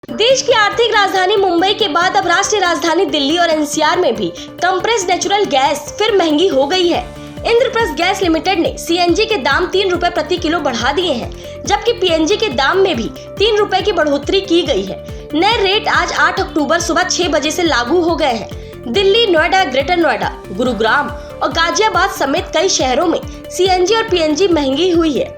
देश की आर्थिक राजधानी मुंबई के बाद अब राष्ट्रीय राजधानी दिल्ली और एनसीआर में भी कंप्रेस्ड नेचुरल गैस फिर महंगी हो गई है। इंद्रप्रस्थ गैस लिमिटेड ने सीएनजी के दाम 3 रुपए प्रति किलो बढ़ा दिए हैं, जबकि पीएनजी के दाम में भी 3 रुपए की बढ़ोतरी की गई है। नए रेट आज 8 अक्टूबर सुबह 6 बजे से लागू हो गए हैं। दिल्ली, नोएडा, ग्रेटर नोएडा, गुरुग्राम और गाजियाबाद समेत कई शहरों में सीएनजी और पीएनजी महंगी हुई है।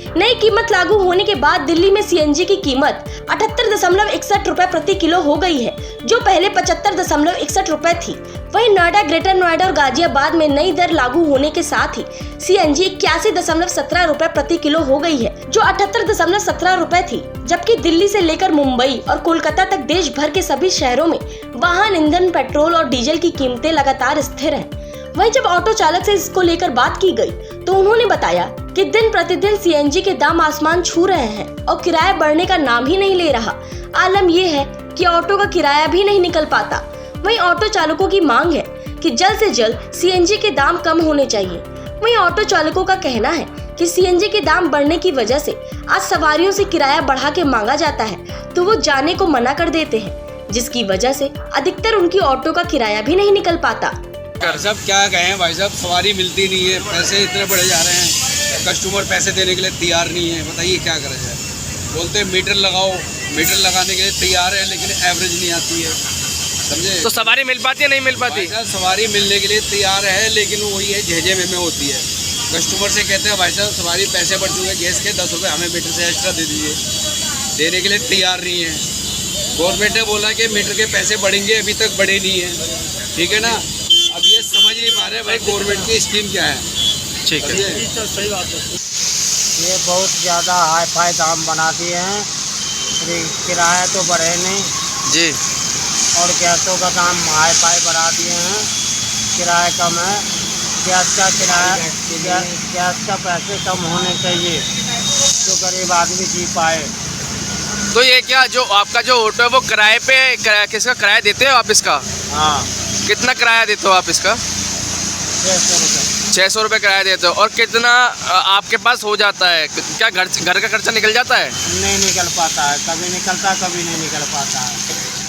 नई कीमत लागू होने के बाद दिल्ली में सीएनजी की कीमत 78.61 रुपए प्रति किलो हो गई है, जो पहले 75.61 रुपए थी। वहीं नोएडा, ग्रेटर नोएडा और गाजियाबाद में नई दर लागू होने के साथ ही सीएनजी 81.17 रुपए प्रति किलो हो गई है, जो 78.17 रुपए थी। जबकि दिल्ली से लेकर मुंबई और कोलकाता तक देश भर के सभी शहरों में वाहन ईंधन, पेट्रोल और डीजल की कीमतें लगातार स्थिर हैं। वहीं जब ऑटो चालक से इसको लेकर बात की गई तो उन्होंने बताया कि दिन प्रतिदिन सीएनजी के दाम आसमान छू रहे हैं और किराया बढ़ने का नाम ही नहीं ले रहा। आलम यह है कि ऑटो का किराया भी नहीं निकल पाता। वहीं ऑटो चालकों की मांग है कि जल्द से जल्द सीएनजी के दाम कम होने चाहिए। वहीं ऑटो चालकों का कहना है कि सीएनजी के दाम बढ़ने की वजह से आज सवारियों से किराया बढ़ा के मांगा जाता है तो वो जाने को मना कर देते हैं, जिसकी वजह से अधिकतर उनकी ऑटो का किराया भी नहीं निकल पाता। सब क्या कहें भाई साहब, सवारी मिलती नहीं है, पैसे इतने बढ़े जा रहे हैं, कस्टमर पैसे देने के लिए तैयार नहीं है। बताइए क्या करा जाए। बोलते मीटर लगाओ, मीटर लगाने के लिए तैयार है, लेकिन एवरेज नहीं आती है, समझे। तो सवारी मिल पाती है, नहीं मिल पाती? भाई साहब सवारी मिलने के लिए तैयार है, लेकिन वही है झेझे में होती है। कस्टमर से कहते हैं भाई साहब सवारी पैसे बढ़ चुके हैं गैस के, 10 रुपये हमें मीटर से एक्स्ट्रा दे दीजिए, देने के लिए तैयार नहीं है। गवर्नमेंट ने बोला कि मीटर के पैसे बढ़ेंगे, अभी तक बढ़े नहीं है, ठीक है ना। अब ये समझ नहीं पा रहे भाई गवर्नमेंट की स्कीम क्या है। ठीक है, तो सही बात है। ये बहुत ज़्यादा हाई फाई दाम बना दिए हैं, किराया तो बढ़े नहीं जी, और गैसों का दाम हाई फाई बढ़ा दिए हैं, किराया कम है। गैस का किराया, गैस का पैसे कम होने चाहिए तो गरीब आदमी जी पाए। तो ये क्या जो आपका जो ऑटो है वो किराए पे किसका किराया देते हो आप इसका? हाँ, कितना किराया देते हो आप इसका? 600 रुपये। 600 रुपये किराया देते हो। और कितना आपके पास हो जाता है? क्या घर का खर्चा निकल जाता है? नहीं निकल पाता है, कभी निकलता कभी नहीं निकल पाता है।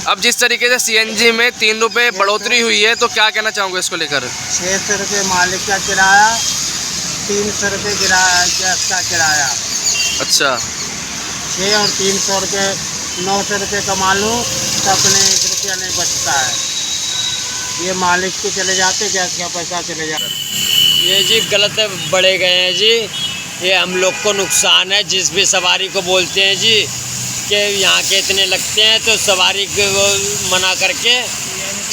अब जिस तरीके से सीएनजी में 3 रुपये बढ़ोतरी हुई है तो क्या कहना चाहूँगा इसको लेकर? 600 रुपये मालिक का किराया, 300 रुपये किराया गैस का किराया। अच्छा, 6 और 300 रुपये, 900 रुपये कमा लूँ तो अपने 1 रुपया नहीं बचता है। ये मालिक के चले जाते, गैस का पैसा चले जाता। ये जी गलत बढ़े गए हैं जी, ये हम लोग को नुकसान है। जिस भी सवारी को बोलते हैं जी कि यहाँ के इतने लगते हैं तो सवारी को वो मना करके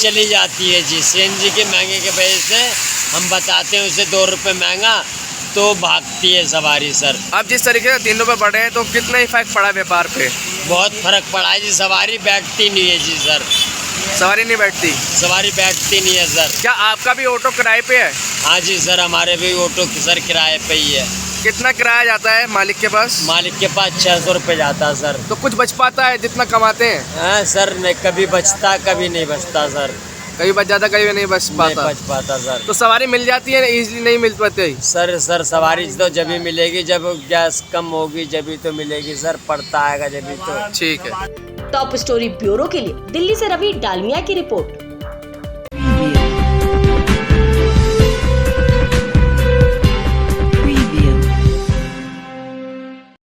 चली जाती है जी। सीएनजी के महंगे के वजह से हम बताते हैं उसे 2 रुपये महंगा तो भागती है सवारी सर। अब जिस तरीके से 3 रुपये बढ़े हैं तो कितना इफेक्ट पड़ा व्यापार पे? बहुत फ़र्क पड़ा है जी, सवारी बैठती नहीं है जी सर, सवारी नहीं बैठती? सवारी बैठती नहीं है सर। क्या आपका भी ऑटो किराए पे है? हाँ जी सर, हमारे भी ऑटो सर किराए पे ही है। कितना किराया जाता है मालिक के पास? मालिक के पास 600 रुपये जाता है सर। तो कुछ बच पाता है जितना कमाते हैं? हाँ सर, नहीं कभी बचता कभी नहीं बचता सर, कभी बच जाता कभी नहीं बच नहीं पाता। बच पाता सर। तो सवारी मिल जाती है, इजीली नहीं मिल पाती? सर सवारी तो जब भी मिलेगी, जब गैस कम होगी जब भी तो मिलेगी सर, पड़ता आएगा जब भी तो। ठीक है। टॉप स्टोरी ब्यूरो के लिए दिल्ली से रवि डालमिया की रिपोर्ट।